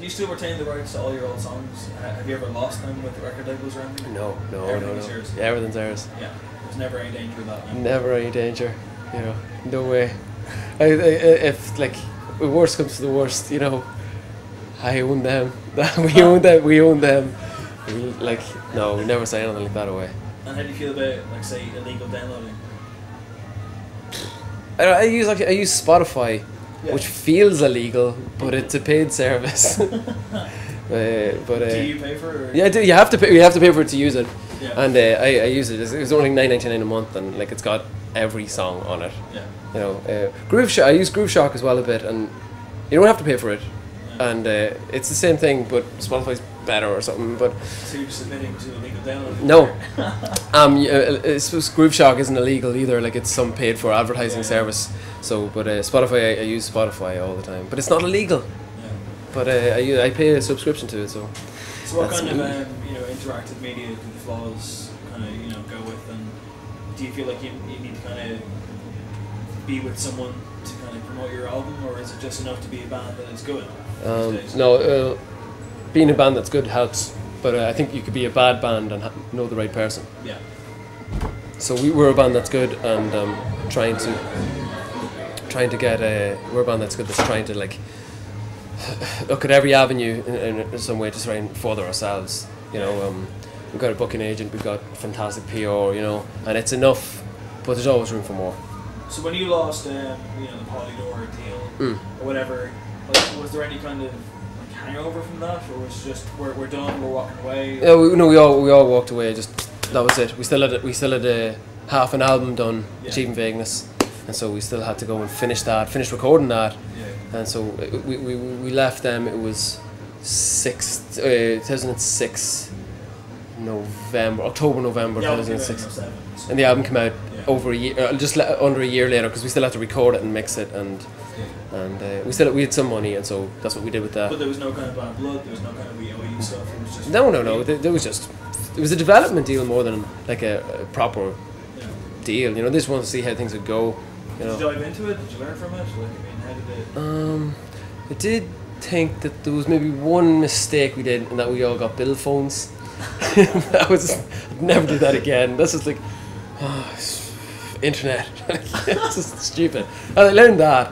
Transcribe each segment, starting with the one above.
Do you still retain the rights to all your old songs? Have you ever lost them with the record labels or anything? No. Everything's yours? Yeah, everything's ours. Yeah, there's never any danger of that. Never any danger. You know, no way. If like the worst comes to the worst, you know, I own them. We own them. We own them. No, we never say anything like that away. And how do you feel about, like, say, illegal downloading? I use Spotify, Yeah. which feels illegal, but it's a paid service. Do you pay for it? Yeah, you have to pay. You have to pay for it to use it. Yeah. And I use it. It was only $9.99 a month, and like it's got every song on it. Yeah. You know, I use Groove as well a bit, and you don't have to pay for it. Yeah. And it's the same thing, but Spotify's better or something. But So you're submitting to illegal downloading? no, Groove isn't illegal either. Like it's some paid for advertising service. So, but Spotify, I use Spotify all the time, but it's not illegal. Yeah. But I pay a subscription to it. So what kind of interactive media do the Flaws kind of go with, and do you feel like you need to kind of be with someone to kind of promote your album, or is it just enough to be a band that is good? No, being a band that's good helps, but I think you could be a bad band and know the right person. Yeah. So we're a band that's good, and trying to get we're a band that's good that's trying to like look at every avenue in some way to try and further ourselves. You know, we've got a booking agent, we've got fantastic PR, you know, and it's enough, but there's always room for more. So when you lost, the Polydor deal or whatever, like, was there any kind of like hangover from that, or was it just we're done, we're walking away? Yeah, we all walked away. Just that was it. We still had half an album done, Achieving Vagueness, and so we still had to go and finish recording that. Yeah. And so we left them. It was 2006 October, November 2006, and the album came out over a year, under a year later, because we still had to record it and mix it, and we had some money, and so that's what we did with that. But there was no kind of bad blood. There was no kind of EOU stuff. It was just no. It was a development deal more than like a proper deal. You know, they just wanted to see how things would go. You know. Did you dive into it? Did you learn from it? Like, how did it? I did think that there was maybe one mistake we did, and that we all got bill phones. I'd never do that again. That's just like, internet. It's just stupid. I learned that.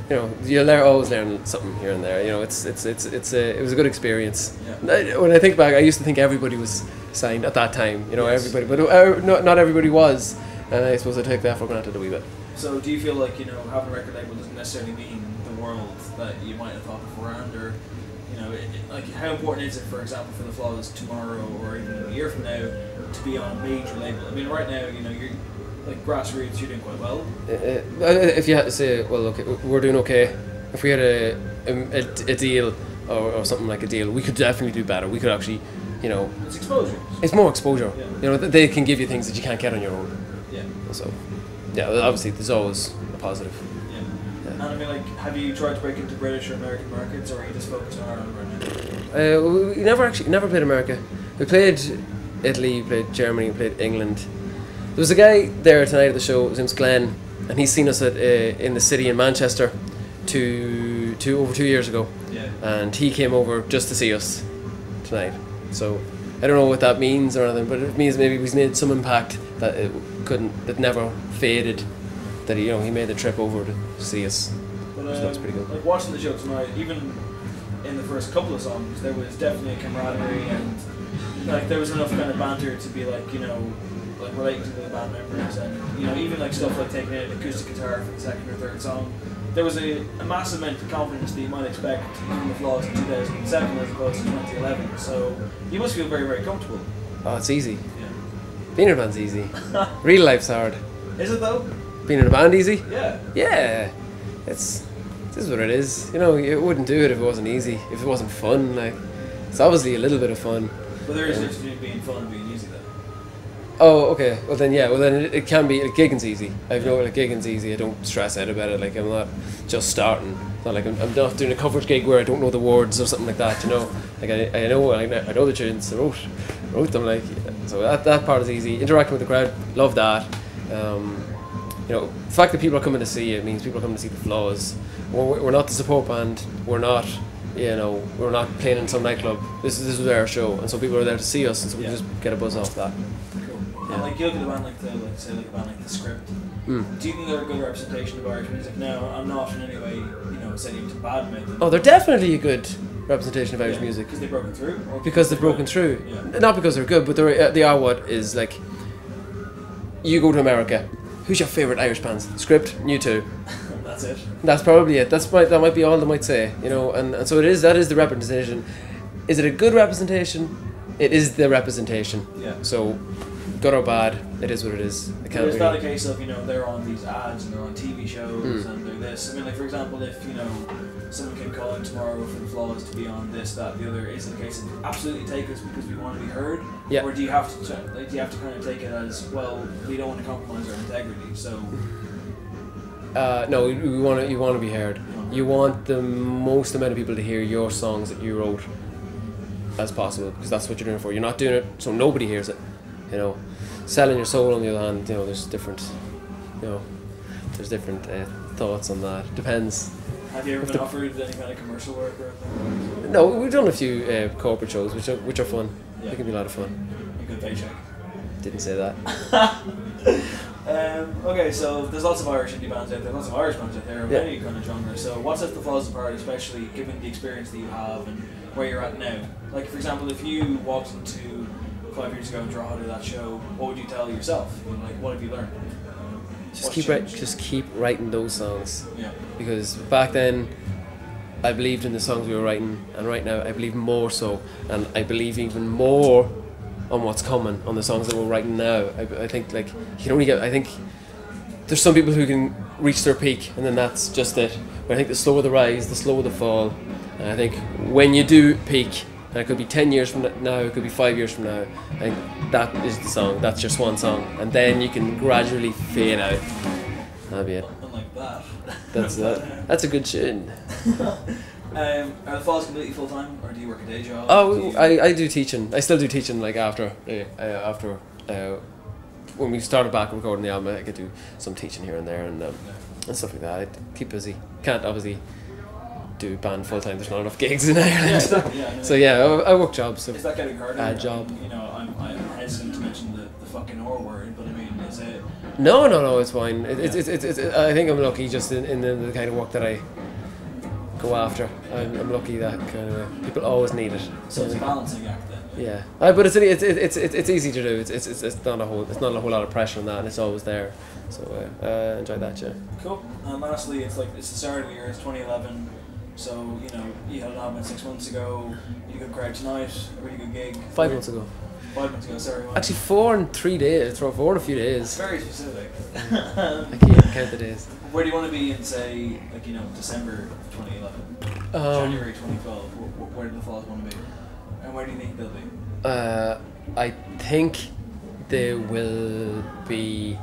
You always learn something here and there. You know, it was a good experience. Yeah. When I think back, I used to think everybody was signed at that time. You know, everybody, but not everybody was, and I suppose I take that for granted a wee bit. So do you feel like, having a record label doesn't necessarily mean the world that you might have thought beforehand, or like how important is it, for example, for the Flaws tomorrow or even a year from now to be on a major label? I mean, right now, you're like grassroots, you're doing quite well. If you had to say, well, look, we're doing okay. If we had a deal or something like a deal, we could definitely do better. We could actually, it's exposure. It's more exposure. Yeah. They can give you things that you can't get on your own. Yeah. So, yeah, obviously there's always a positive. Yeah. And I mean, like, have you tried to break into British or American markets, or are you just focused on Ireland right now? We never played America. We played Italy, we played Germany, we played England. There was a guy there tonight at the show. His name's Glenn, and he's seen us in the city in Manchester over 2 years ago. Yeah. And he came over just to see us tonight. So I don't know what that means or anything, but it means maybe we've made some impact that never faded. That he made the trip over to see us. But so that's pretty good. Like watching the show tonight, even in the first couple of songs, there was definitely a camaraderie, and like there was enough kind of banter to be like like relating to the band members, and even like stuff like taking an acoustic guitar for the second or third song. There was a massive amount of confidence that you might expect from the Flaws in 2007 as opposed to 2011. So you must feel very, very comfortable. Oh, it's easy. Yeah. Being in a band's easy. Real life's hard. Is it though? Being in a band easy? Yeah. Yeah. This is what it is. You wouldn't do it if it wasn't easy. If it wasn't fun, like it's obviously a little bit of fun. But there is a difference between being fun and being easy, though. Oh, okay. Well then, yeah. Well then, it can be. Gigging's easy. Gigging's easy. I don't stress out about it. Like I'm not just starting. It's not like I'm not doing a coverage gig where I don't know the words or something like that. Like I know the tunes. I wrote them. Like so that part is easy. Interacting with the crowd, love that. you know, the fact that people are coming to see it means people are coming to see the Flaws. We're not the support band. We're not, you know, we're not playing in some nightclub. This is our show, and so people are there to see us, and so we just get a buzz off that. Cool. And like you look at a band like a band like The Script. Do you think they're a good representation of Irish music? No, I'm not in any way, you know, saying to badmouth them. Oh, they're definitely a good representation of Irish music. Because they've broken through? Or because they've broken through. Yeah. Not because they're good, but they are what is like. You go to America. Who's your favourite Irish bands? Script, U2. That's it. That's probably it. That might be all they might say, you know. And so that is the representation. Is it a good representation? It is the representation. Yeah. So, good or bad, it is what it is. It can't Is that a case of, you know, they're on these ads and they're on TV shows and they're this? I mean, like, for example, if, you know, someone came calling tomorrow for the Flaws to be on this, that, the other, is it a case of absolutely take us because we want to be heard? Yeah. Or do you have to kind of take it as, well, we don't want to compromise our integrity, so... No, you want to be heard. You want the most amount of people to hear your songs that you wrote as possible, because that's what you're doing it for. You're not doing it so nobody hears it, you know. Selling your soul, on the other hand, you know, there's different thoughts on that. Depends. Have you ever been offered any kind of commercial work or anything? No, we've done a few corporate shows, which are fun. Yeah. They can be a lot of fun. A good paycheck. Didn't say that. Okay, so there's lots of Irish indie bands out there, lots of Irish bands out there, of any kind of genre. So what sets the Flaws apart, especially given the experience that you have and where you're at now? Like, for example, if you walked into 5 years ago and Drogheda that show, what would you tell yourself? You know, like, what have you learned? Just keep writing those songs. Yeah. Because back then, I believed in the songs we were writing, and right now I believe more so, and I believe even more on what's coming on the songs that we're writing now. I think like you can only get. I think there's some people who can reach their peak, and then that's just it. But I think the slower the rise, the slower the fall. And I think when you do peak, and it could be 10 years from now, it could be 5 years from now, I think that is the song. That's just one song, and then you can gradually fade out. That'll be it. Unlike that. That's a good tune. Are the Flaws completely full time, or do you work a day job? Oh, I do teaching. I still do teaching. Like after when we started back recording the album, I could do some teaching here and there and stuff like that. I keep busy. Can't obviously do band full time. There's not enough gigs in Ireland. Yeah, exactly. Yeah, So yeah, I work jobs. So is that getting harder? job. I mean, you know, I'm hesitant to mention the fucking R word, but I mean, is it? No, it's fine. It's I think I'm lucky just in the kind of work that I go after. I'm lucky that kind of people always need it. So it's a balancing act then. Yeah, but it's easy to do. It's not a whole lot of pressure on that, and it's always there. So enjoy that, yeah. Cool. Lastly, it's the start of the year. It's 2011. So you know you had an album 6 months ago. You had a good crowd tonight. A really good gig. 5 months ago. 5 months ago. Sorry. Actually, 4 in 3 days. 4 in a few days. Very specific. I can't count the days. Where do you want to be in, say, December 2011, January 2012? Where do the Flaws want to be, and where do you think they'll be? I think they will be.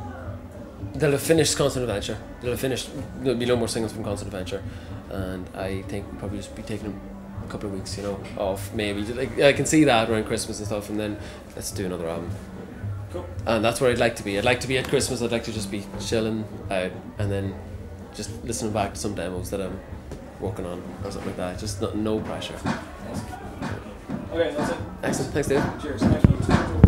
They'll have finished Constant Adventure. There'll be no more singles from Constant Adventure, and I think we'll probably just be taking them a couple of weeks, off maybe. Like I can see that around Christmas and stuff, and then let's do another album. Cool. And that's where I'd like to be. I'd like to be at Christmas. I'd like to just be chilling out and then just listening back to some demos that I'm working on or something like that. Just no pressure. Okay, that's it. Excellent. Thanks, Dave. Cheers. Thanks, man.